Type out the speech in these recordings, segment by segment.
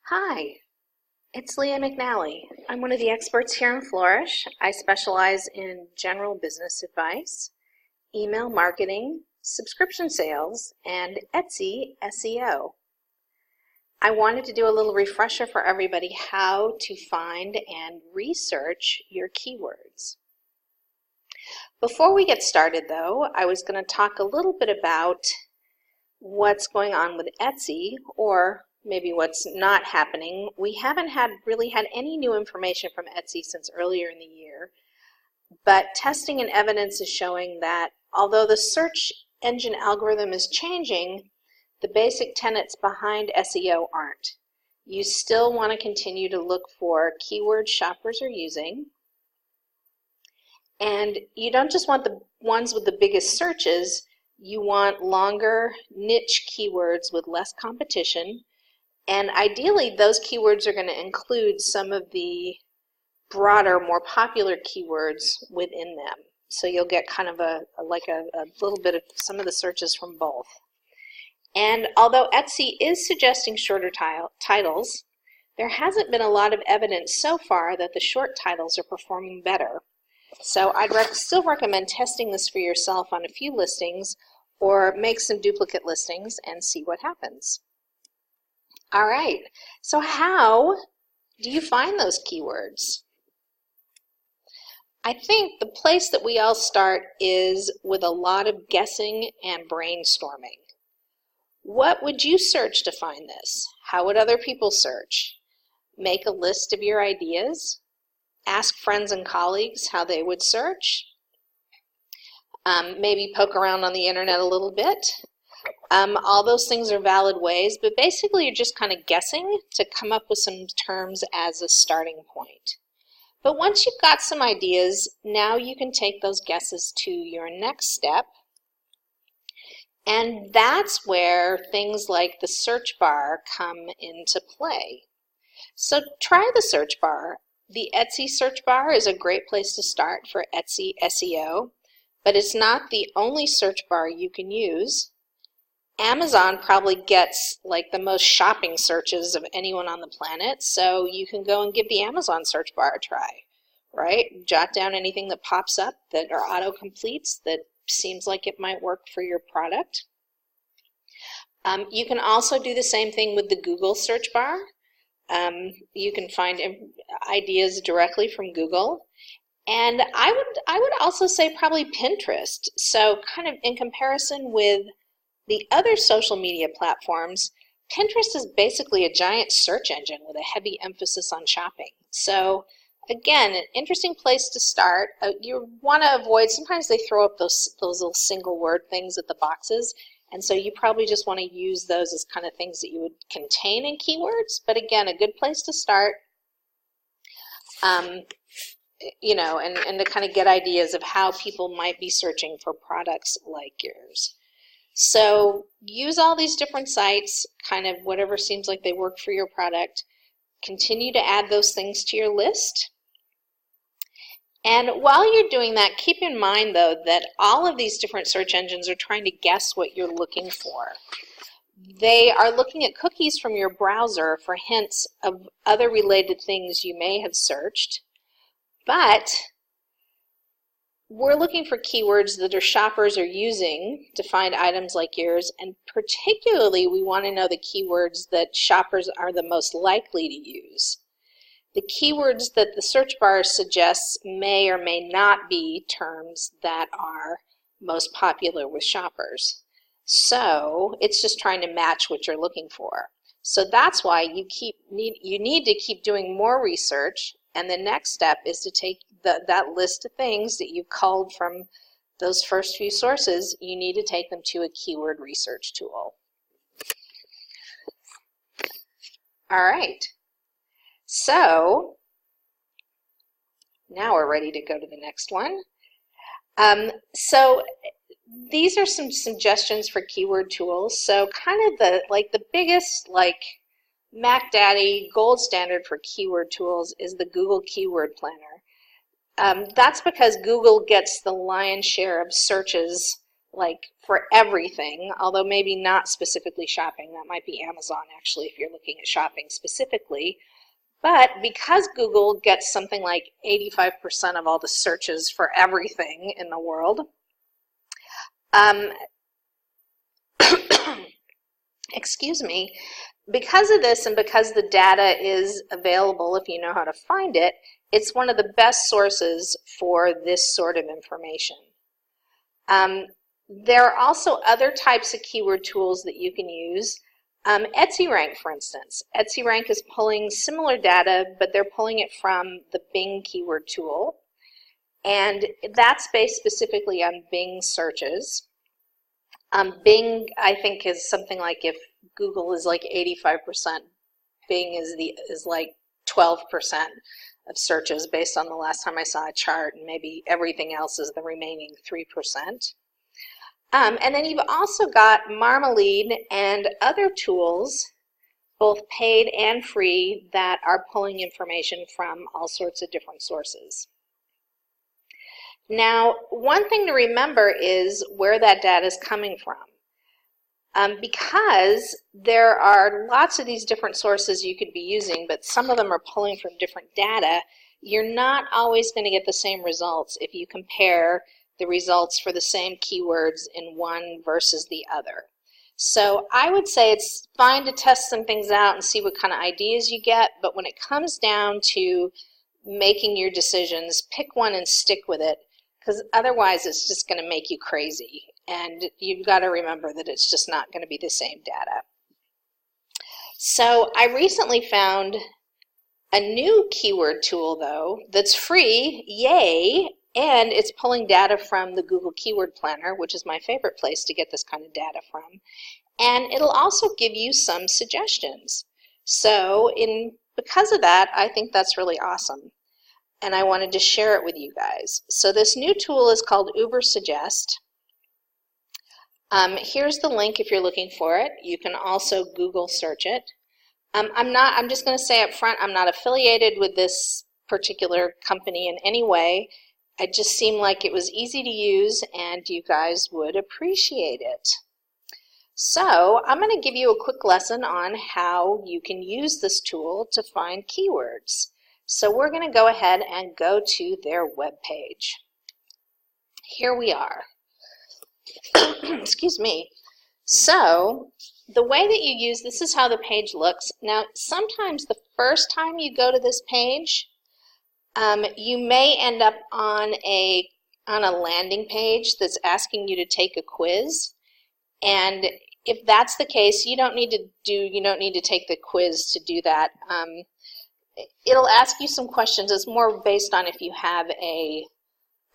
Hi, it's Leah McNally. I'm one of the experts here in Flourish. I specialize in general business advice, email marketing, subscription sales, and Etsy SEO. I wanted to do a little refresher for everybody how to find and research your keywords. Before we get started though, I was going to talk a little bit about what's going on with Etsy, or maybe what's not happening. We haven't really had any new information from Etsy since earlier in the year, but testing and evidence is showing that although the search engine algorithm is changing, the basic tenets behind SEO aren't. You still want to continue to look for keywords shoppers are using, and you don't just want the ones with the biggest searches. You want longer niche keywords with less competition, and ideally those keywords are going to include some of the broader, more popular keywords within them. So you'll get kind of a little bit of some of the searches from both. And although Etsy is suggesting shorter titles, there hasn't been a lot of evidence so far that the short titles are performing better. So I'd still recommend testing this for yourself on a few listings, or make some duplicate listings and see what happens. All right, so how do you find those keywords? I think the place that we all start is with a lot of guessing and brainstorming. What would you search to find this? How would other people search? Make a list of your ideas. Ask friends and colleagues how they would search. Maybe poke around on the internet a little bit. All those things are valid ways, but basically you're just kind of guessing to come up with some terms as a starting point. But once you've got some ideas, now you can take those guesses to your next step, and that's where things like the search bar come into play. So try the search bar. The Etsy search bar is a great place to start for Etsy SEO, but it's not the only search bar you can use. Amazon probably gets like the most shopping searches of anyone on the planet, so you can go and give the Amazon search bar a try, right? Jot down anything that pops up that are auto-completes that seems like it might work for your product. You can also do the same thing with the Google search bar. You can find ideas directly from Google. And I would also say probably Pinterest. So kind of in comparison with the other social media platforms, Pinterest is basically a giant search engine with a heavy emphasis on shopping. So again, an interesting place to start. You want to avoid, sometimes they throw up those little single word things at the boxes, and so you probably just want to use those as kind of things that you would contain in keywords. But again, a good place to start, you know, and to kind of get ideas of how people might be searching for products like yours. So use all these different sites, kind of whatever seems like they work for your product. Continue to add those things to your list. And while you're doing that, keep in mind though that all of these different search engines are trying to guess what you're looking for. They are looking at cookies from your browser for hints of other related things you may have searched, but we're looking for keywords that our shoppers are using to find items like yours, and particularly we want to know the keywords that shoppers are the most likely to use. The keywords that the search bar suggests may or may not be terms that are most popular with shoppers. So it's just trying to match what you're looking for. So that's why you need to keep doing more research, and the next step is to take that list of things that you've culled from those first few sources. You need to take them to a keyword research tool. All right, so now we're ready to go to the next one. So these are some suggestions for keyword tools. So kind of the biggest Mac Daddy gold standard for keyword tools is the Google Keyword Planner. That's because Google gets the lion's share of searches like for everything, although maybe not specifically shopping. That might be Amazon actually if you're looking at shopping specifically. But because Google gets something like 85% of all the searches for everything in the world, excuse me, because of this and because the data is available if you know how to find it, it's one of the best sources for this sort of information. There are also other types of keyword tools that you can use. Etsy Rank, for instance. Etsy Rank is pulling similar data, but they're pulling it from the Bing keyword tool. And that's based specifically on Bing searches. Bing, I think, is something like if Google is like 85%, Bing is like 12% of searches based on the last time I saw a chart, and maybe everything else is the remaining 3%. And then you've also got Marmalade and other tools, both paid and free, that are pulling information from all sorts of different sources. Now, one thing to remember is where that data is coming from. Because there are lots of these different sources you could be using, but some of them are pulling from different data, you're not always going to get the same results if you compare the results for the same keywords in one versus the other. So I would say it's fine to test some things out and see what kind of ideas you get, but when it comes down to making your decisions, pick one and stick with it, because otherwise it's just going to make you crazy. And you've got to remember that it's just not going to be the same data. So I recently found a new keyword tool, though, that's free, yay, and it's pulling data from the Google Keyword Planner, which is my favorite place to get this kind of data from. And it'll also give you some suggestions. So because of that, I think that's really awesome. And I wanted to share it with you guys. So this new tool is called Uber Suggest. Here's the link if you're looking for it. You can also Google search it. I'm just going to say up front, I'm not affiliated with this particular company in any way. It just seemed like it was easy to use and you guys would appreciate it. So I'm going to give you a quick lesson on how you can use this tool to find keywords. So we're going to go ahead and go to their web page. Here we are. Excuse me. So the way that you use this is how the page looks. Now, sometimes the first time you go to this page, you may end up on a landing page that's asking you to take a quiz. And if that's the case, you don't need to take the quiz to do that. It'll ask you some questions. It's more based on if you have a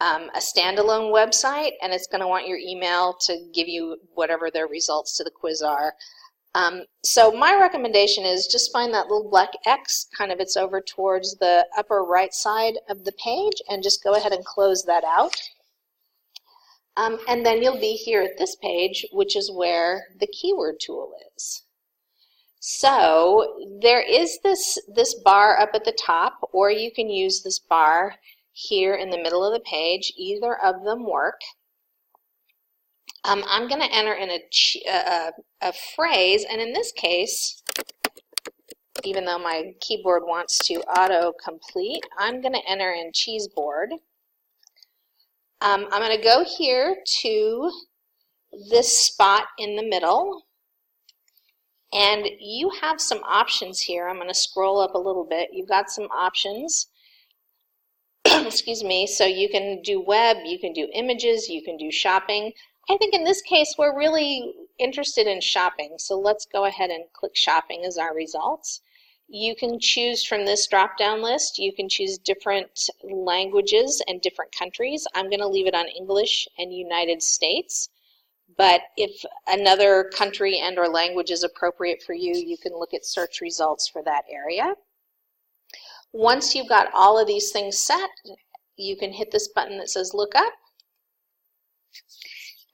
standalone website, and it's going to want your email to give you whatever their results to the quiz are. So my recommendation is just find that little black X, kind of it's over towards the upper right side of the page, and just go ahead and close that out. And then you'll be here at this page, which is where the keyword tool is. So there is this bar up at the top, or you can use this bar here in the middle of the page. Either of them work. I'm going to enter in a phrase, and in this case, even though my keyboard wants to auto-complete, I'm going to enter in cheese board. I'm going to go here to this spot in the middle, and you have some options here. I'm going to scroll up a little bit. You've got some options. Excuse me. So you can do web, you can do images, you can do shopping. I think in this case we're really interested in shopping, so let's go ahead and click shopping as our results. You can choose from this drop-down list. You can choose different languages and different countries. I'm going to leave it on English and United States, but if another country and or language is appropriate for you, you can look at search results for that area. Once you've got all of these things set, you can hit this button that says look up,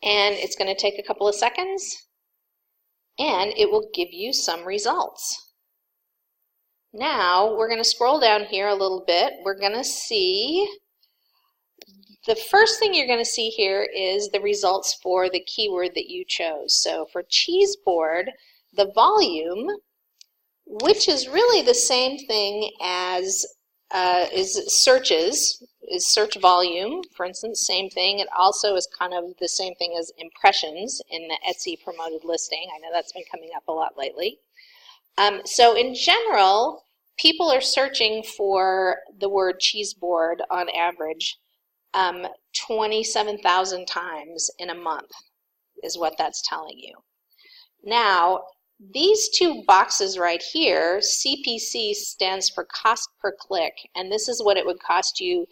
and it's going to take a couple of seconds, and it will give you some results. Now we're going to scroll down here a little bit. We're going to see the first thing you're going to see here is the results for the keyword that you chose. So for cheese board, the volume, which is really the same thing as is searches, is search volume, for instance, same thing. It also is kind of the same thing as impressions in the Etsy promoted listing. I know that's been coming up a lot lately. So in general, people are searching for the word cheese board on average 27,000 times in a month is what that's telling you. Now, these two boxes right here, CPC stands for cost per click, and this is what it would cost you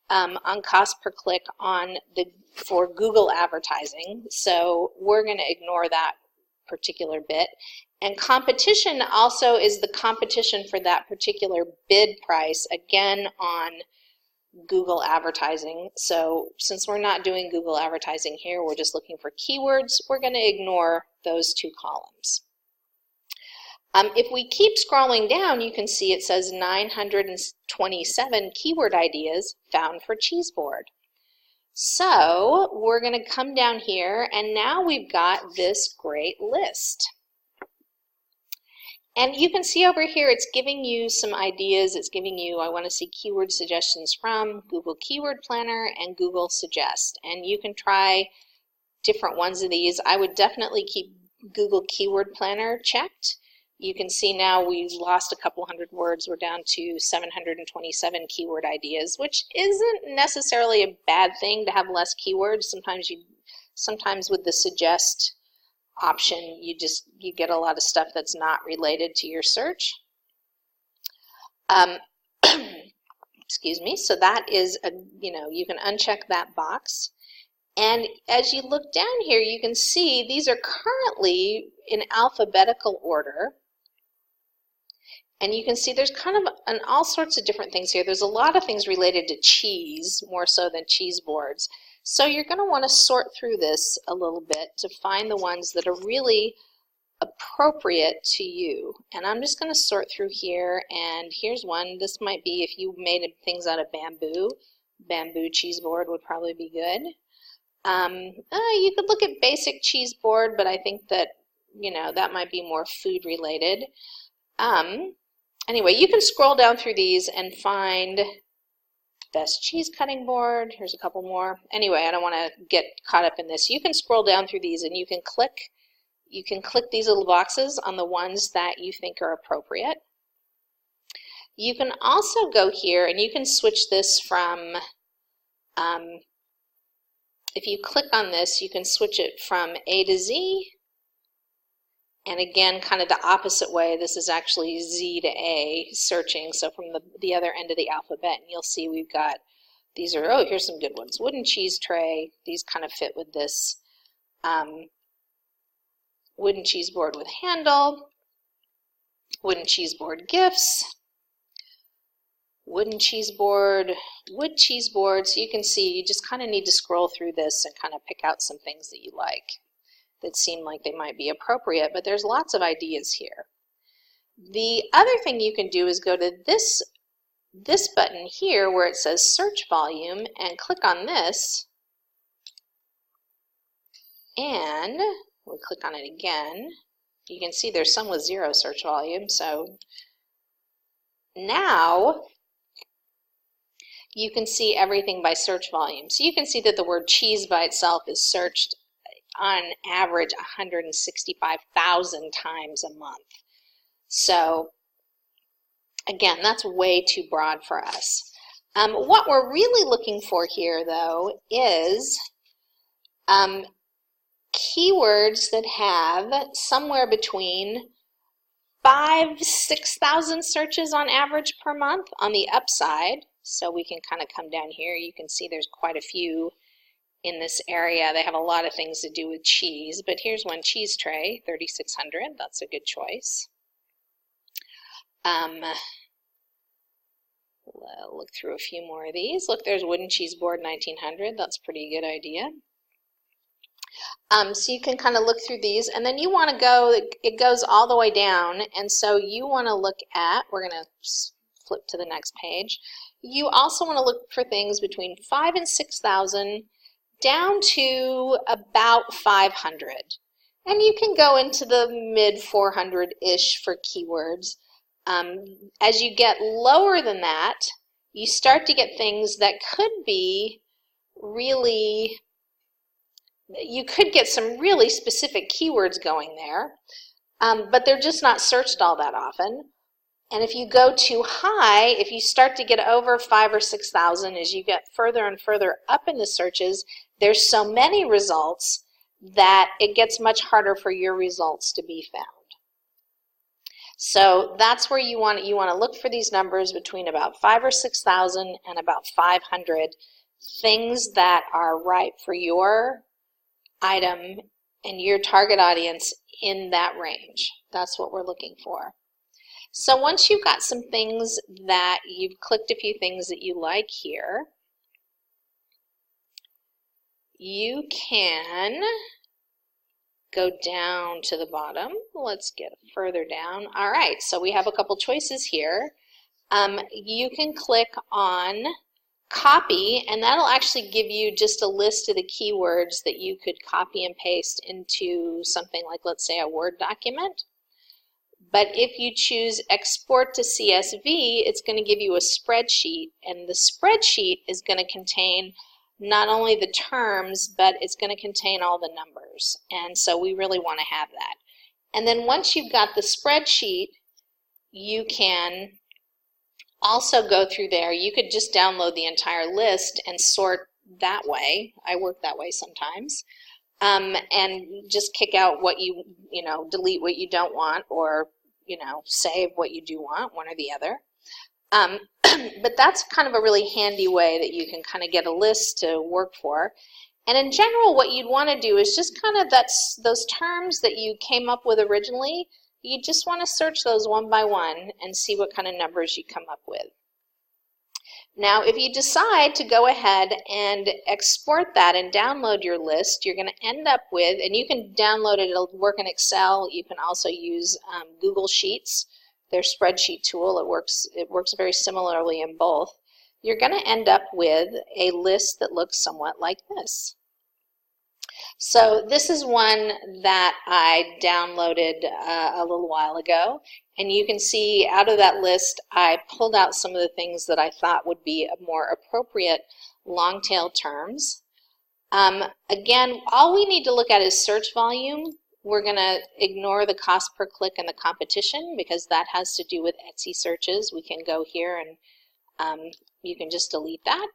on cost per click for Google advertising. So we're going to ignore that particular bit. And competition also is the competition for that particular bid price, again on Google advertising. So since we're not doing Google advertising here, we're just looking for keywords, we're going to ignore those two columns. If we keep scrolling down, you can see it says 927 keyword ideas found for cheese board. So we're going to come down here, and now we've got this great list. And you can see over here it's giving you some ideas. It's giving you, I want to see keyword suggestions from Google Keyword Planner and Google Suggest. And you can try different ones of these. I would definitely keep Google Keyword Planner checked. You can see now we've lost a couple hundred words. We're down to 727 keyword ideas, which isn't necessarily a bad thing to have less keywords. Sometimes with the Suggest option, you get a lot of stuff that's not related to your search. Excuse me. So that is you can uncheck that box. And as you look down here, you can see these are currently in alphabetical order. And you can see there's kind of all sorts of different things here. There's a lot of things related to cheese, more so than cheese boards. So you're going to want to sort through this a little bit to find the ones that are really appropriate to you. And I'm just going to sort through here, and here's one. This might be if you made things out of bamboo. Bamboo cheese board would probably be good. You could look at basic cheese board, but I think that, that might be more food related. Anyway, you can scroll down through these and find best cheese cutting board. Here's a couple more. Anyway, I don't want to get caught up in this. You can scroll down through these and you can click these little boxes on the ones that you think are appropriate. You can also go here and you can switch this from, if you click on this, you can switch it from A to Z. And again, kind of the opposite way. This is actually Z to A searching, so from the other end of the alphabet. And you'll see we've got, these are, oh, here's some good ones. Wooden cheese tray. These kind of fit with this. Wooden cheese board with handle. Wooden cheese board gifts. Wooden cheese board, wood cheese board. So you can see you just kind of need to scroll through this and kind of pick out some things that you like that seem like they might be appropriate, but there's lots of ideas here. The other thing you can do is go to this button here where it says search volume and click on this, and we'll click on it again. You can see there's some with 0 search volume, so now you can see everything by search volume. So you can see that the word cheese by itself is searched on average 165,000 times a month. So again, that's way too broad for us. What we're really looking for here, though, is keywords that have somewhere between 5,000 to 6,000 searches on average per month on the upside. So we can kind of come down here. You can see there's quite a few in this area. They have a lot of things to do with cheese, but here's one, cheese tray, 3,600. That's a good choice. Look through a few more of these. Look, there's wooden cheese board, 1,900. That's a pretty good idea. So you can kind of look through these, and then you want to go, it goes all the way down, and so you want to look at, we're going to flip to the next page. You also want to look for things between 5 and 6,000 down to about 500. And you can go into the mid 400-ish for keywords. As you get lower than that, you start to get things that could be really, you could get some really specific keywords going there, but they're just not searched all that often. And if you go too high, if you start to get over 5,000 or 6,000, as you get further and further up in the searches, there's so many results that it gets much harder for your results to be found. So that's where you want to look for these numbers between about 5,000 or 6,000 and about 500, things that are right for your item and your target audience in that range. That's what we're looking for. So once you've got some things that you've clicked a few things that you like here, you can go down to the bottom. Let's get further down. All right, so we have a couple choices here. You can click on copy, and that'll actually give you just a list of the keywords that you could copy and paste into something like, let's say, a Word document. But if you choose export to CSV, it's going to give you a spreadsheet, and the spreadsheet is going to contain not only the terms, but it's going to contain all the numbers. And so we really want to have that. And then once you've got the spreadsheet, you can also go through there. You could just download the entire list and sort that way. I work that way sometimes. And just kick out what you delete what you don't want, or, save what you do want, one or the other. But that's kind of a really handy way that you can kind of get a list to work for. And in general, what you'd want to do is just kind of those terms that you came up with originally, you just want to search those one by one and see what kind of numbers you come up with. Now, if you decide to go ahead and export that and download your list, you're going to end up with, and you can download it, it'll work in Excel. You can also use Google Sheets, their spreadsheet tool. It works very similarly in both. You're going to end up with a list that looks somewhat like this. So this is one that I downloaded a little while ago, and you can see out of that list I pulled out some of the things that I thought would be more appropriate long tail terms. Again, all we need to look at is search volume. We're going to ignore the cost per click and the competition because that has to do with Etsy searches. We can go here and you can just delete that.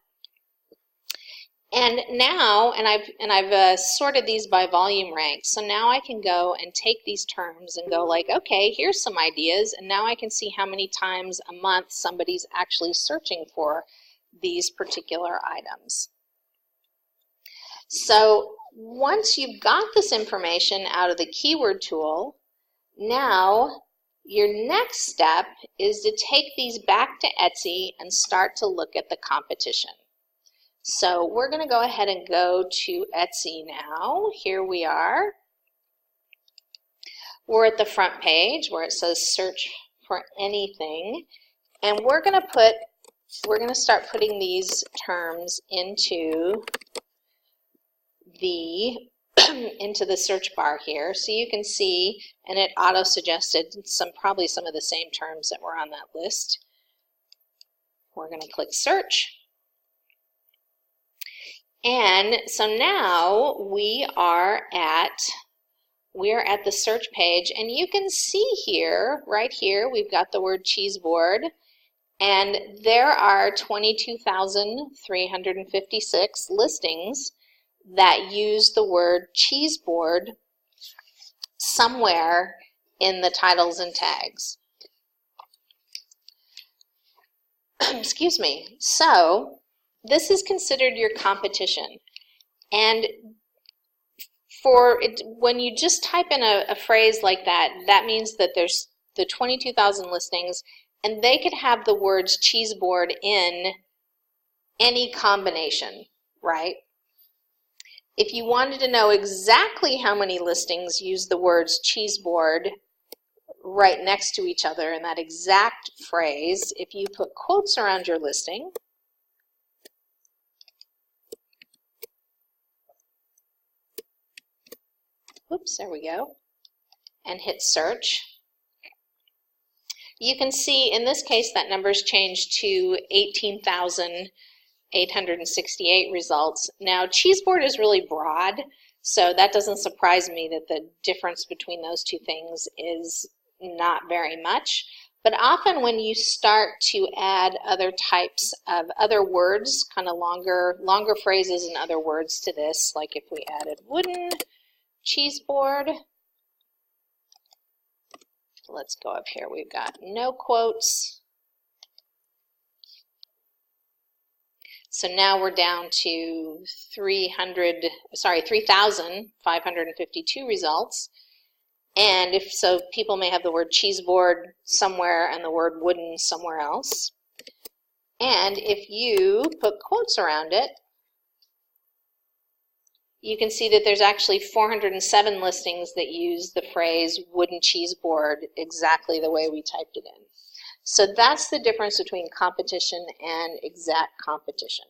And now, I've sorted these by volume rank, so now I can go and take these terms and go like, okay, here's some ideas, and now I can see how many times a month somebody's actually searching for these particular items. So once you've got this information out of the keyword tool, now your next step is to take these back to Etsy and start to look at the competition. So we're going to go ahead and go to Etsy now. Here we are. We're at the front page where it says search for anything, and we're going to start putting these terms into the search bar here. So you can see, and it auto suggested probably some of the same terms that were on that list. We're going to click search. And so now we are at the search page, and you can see here, right here, we've got the word cheese board, and there are 22,356 listings that use the word cheese board somewhere in the titles and tags. Excuse me. So this is considered your competition, and when you just type in a phrase like that, that means that there's the 22,000 listings, and they could have the words cheese board in any combination, right? If you wanted to know exactly how many listings use the words cheese board, right next to each other in that exact phrase, if you put quotes around your listing, oops, there we go, and hit search, you can see in this case that number's changed to 18,868 results. Now, cheese board is really broad, so that doesn't surprise me that the difference between those two things is not very much. But often when you start to add other types of other words, kind of longer phrases and other words to this, like if we added wooden cheese board, let's go up here. We've got no quotes. So now we're down to 3,552 results. And if so, people may have the word cheese board somewhere and the word wooden somewhere else. And if you put quotes around it, you can see that there's actually 407 listings that use the phrase wooden cheese board exactly the way we typed it in. So that's the difference between competition and exact competition.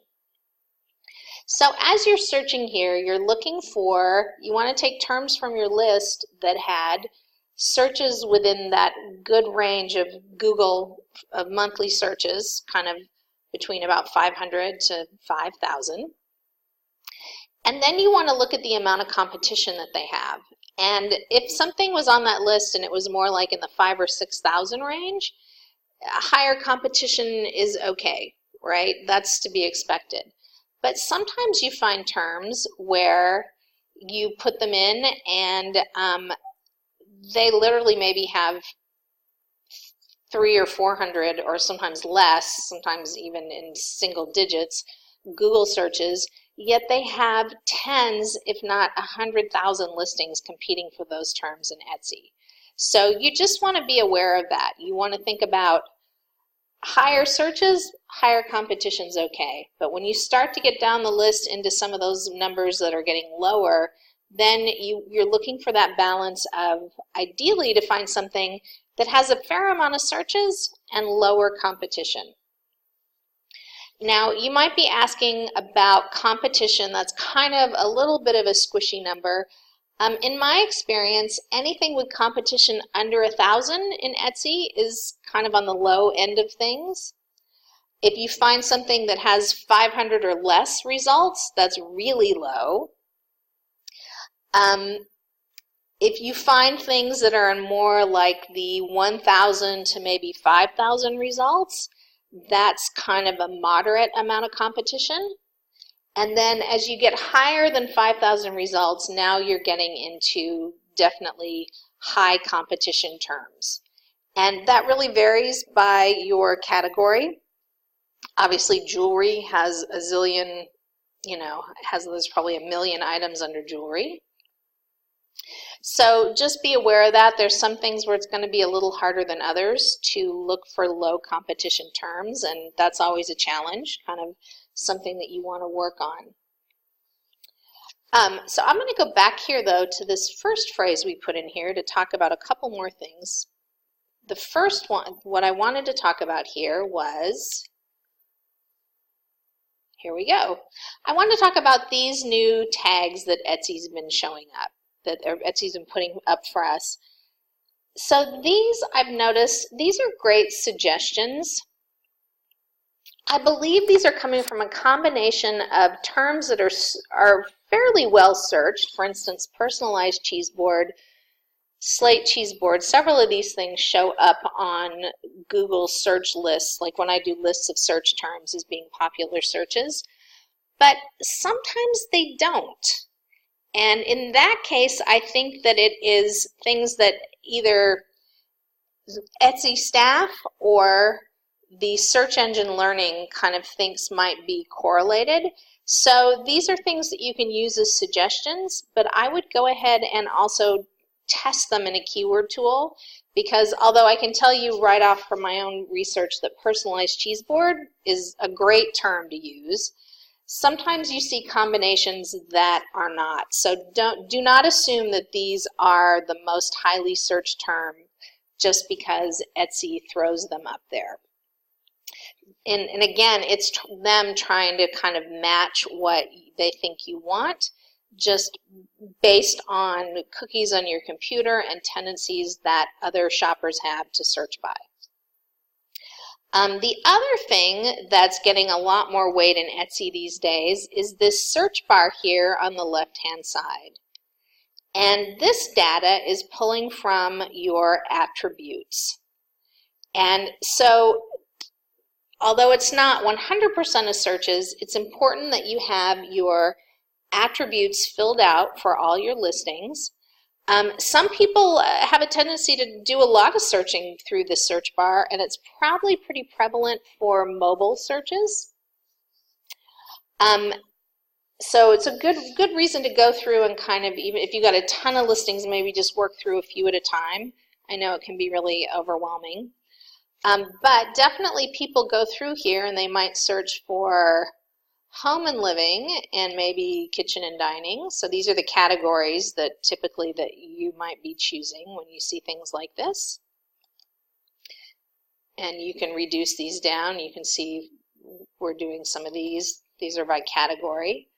So as you're searching here, you're looking for, you want to take terms from your list that had searches within that good range of Google of monthly searches, kind of between about 500 to 5,000. And then you want to look at the amount of competition that they have. And if something was on that list and it was more like in the 5,000 or 6,000 range, higher competition is okay, right? That's to be expected. But sometimes you find terms where you put them in and they literally maybe have 300 or 400 or sometimes less, sometimes even in single digits, Google searches, yet they have tens, if not 100,000 listings competing for those terms in Etsy. So you just want to be aware of that. You want to think about higher searches, higher competition's okay. But when you start to get down the list into some of those numbers that are getting lower, then you're looking for that balance of ideally to find something that has a fair amount of searches and lower competition. Now, you might be asking about competition that's kind of a little bit of a squishy number. In my experience, anything with competition under 1,000 in Etsy is kind of on the low end of things. If you find something that has 500 or less results, that's really low. If you find things that are more like the 1,000 to maybe 5,000 results, that's kind of a moderate amount of competition. And then as you get higher than 5,000 results, now you're getting into definitely high competition terms. And that really varies by your category. Obviously, jewelry has a zillion, there's probably 1 million items under jewelry. So just be aware of that. There's some things where it's going to be a little harder than others to look for low competition terms, and that's always a challenge, kind of something that you want to work on. So I'm going to go back here, though, to this first phrase we put in here to talk about a couple more things. The first one, what I wanted to talk about here was, here we go. I wanted to talk about these new tags that Etsy's been showing up, that Etsy's been putting up for us. So these, I've noticed, these are great suggestions. I believe these are coming from a combination of terms that are fairly well searched. For instance, personalized cheese board, slate cheese board. Several of these things show up on Google search lists, like when I do lists of search terms as being popular searches. But sometimes they don't. And in that case, I think that it is things that either Etsy staff or the search engine learning kind of thinks might be correlated. So these are things that you can use as suggestions, but I would go ahead and also test them in a keyword tool, because although I can tell you right off from my own research that personalized cheese board is a great term to use, sometimes you see combinations that are not. So do not assume that these are the most highly searched term just because Etsy throws them up there. And again, it's them trying to kind of match what they think you want, just based on cookies on your computer and tendencies that other shoppers have to search by. The other thing that's getting a lot more weight in Etsy these days is this search bar here on the left-hand side. And this data is pulling from your attributes. And so, although it's not 100% of searches, it's important that you have your attributes filled out for all your listings. Some people have a tendency to do a lot of searching through the search bar, and it's probably pretty prevalent for mobile searches. So it's a good reason to go through and kind of, even if you've got a ton of listings, maybe just work through a few at a time. I know it can be really overwhelming. But definitely people go through here and they might search for home and living and maybe kitchen and dining. So these are the categories that typically that you might be choosing when you see things like this. And you can reduce these down. You can see we're doing some of these. These are by category.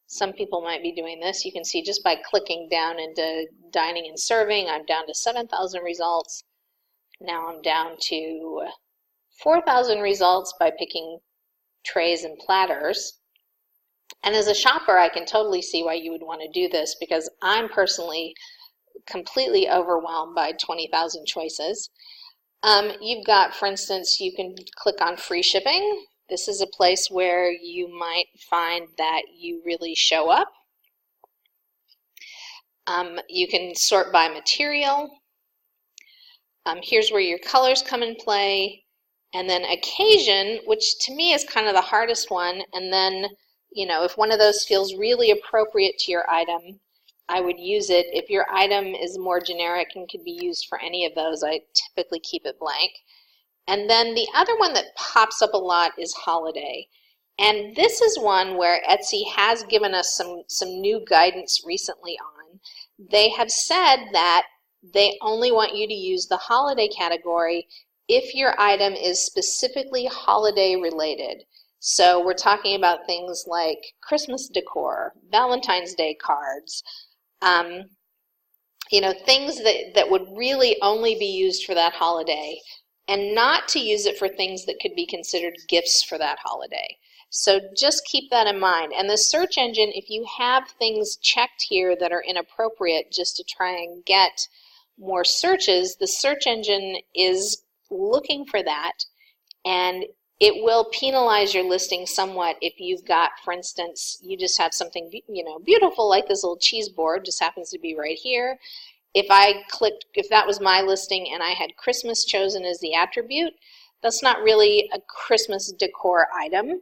Some people might be doing this. You can see just by clicking down into dining and serving, I'm down to 7,000 results. Now I'm down to 4,000 results by picking trays and platters. And as a shopper, I can totally see why you would want to do this, because I'm personally completely overwhelmed by 20,000 choices. You've got, for instance, you can click on free shipping. This is a place where you might find that you really show up. You can sort by material. Here's where your colors come in play. And then occasion, which to me is kind of the hardest one. And then, you know, if one of those feels really appropriate to your item, I would use it. If your item is more generic and could be used for any of those, I typically keep it blank. And then the other one that pops up a lot is holiday. And this is one where Etsy has given us some new guidance recently on. They have said that they only want you to use the holiday category if your item is specifically holiday related. So we're talking about things like Christmas decor, Valentine's Day cards, you know, things that would really only be used for that holiday, and not to use it for things that could be considered gifts for that holiday. So just keep that in mind. And the search engine, if you have things checked here that are inappropriate just to try and get more searches, the search engine is looking for that, and it will penalize your listing somewhat if you've got, for instance, you just have something, you know, beautiful like this little cheese board, just happens to be right here. If I clicked, if that was my listing and I had Christmas chosen as the attribute, that's not really a Christmas decor item.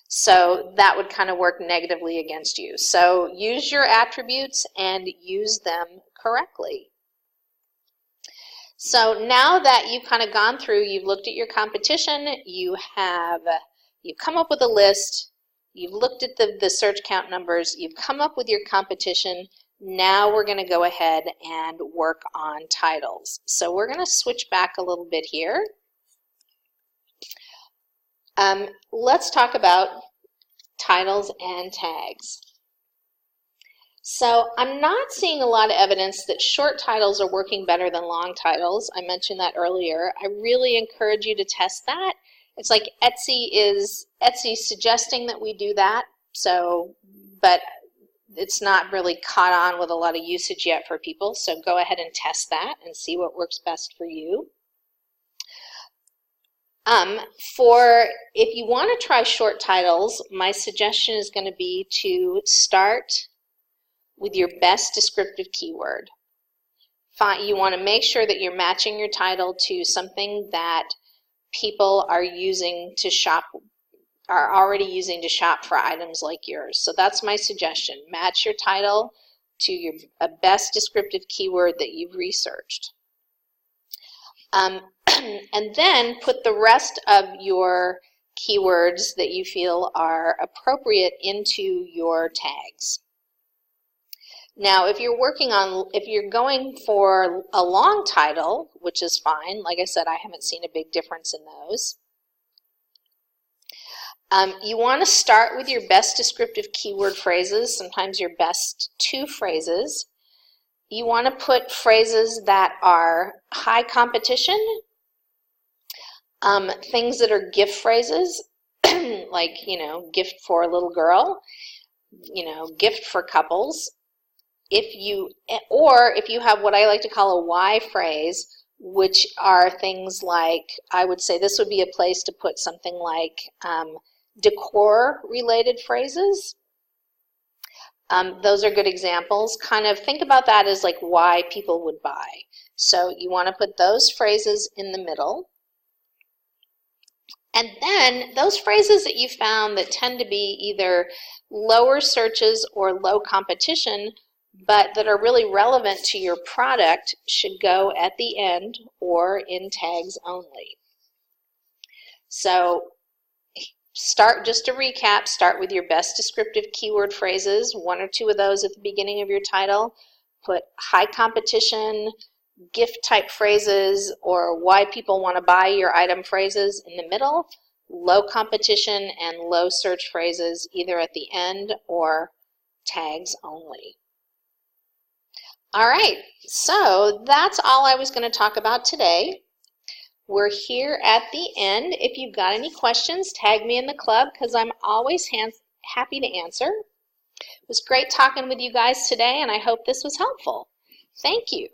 So that would kind of work negatively against you. So use your attributes and use them correctly. So now that you've kind of gone through, you've looked at your competition, you've come up with a list, you've looked at the search count numbers, you've come up with your competition. Now we're going to go ahead and work on titles. So we're going to switch back a little bit here. Let's talk about titles and tags. So I'm not seeing a lot of evidence that short titles are working better than long titles. I mentioned that earlier. I really encourage you to test that. It's like Etsy's suggesting that we do that. So, but it's not really caught on with a lot of usage yet for people. So go ahead and test that and see what works best for you. If you want to try short titles, my suggestion is going to be to start with your best descriptive keyword. You want to make sure that you're matching your title to something that people are using to shop, are already using to shop for items like yours. So that's my suggestion. Match your title to your best descriptive keyword that you've researched. And then put the rest of your keywords that you feel are appropriate into your tags. Now, if you're going for a long title, which is fine, like I said, I haven't seen a big difference in those. You want to start with your best descriptive keyword phrases, sometimes your best 2 phrases. You want to put phrases that are high competition, things that are gift phrases, like, gift for a little girl, gift for couples. If you have what I like to call a why phrase, which are things like, I would say this would be a place to put something like decor related phrases. Those are good examples. Kind of think about that as like why people would buy. So you want to put those phrases in the middle. And then those phrases that you found that tend to be either lower searches or low competition, but that are really relevant to your product, should go at the end or in tags only. So just to recap, start with your best descriptive keyword phrases, 1 or 2 of those at the beginning of your title. Put high competition, gift type phrases, or why people want to buy your item phrases in the middle. Low competition and low search phrases either at the end or tags only. All right, so that's all I was going to talk about today. We're here at the end. If you've got any questions, tag me in the club because I'm always happy to answer. It was great talking with you guys today, and I hope this was helpful. Thank you.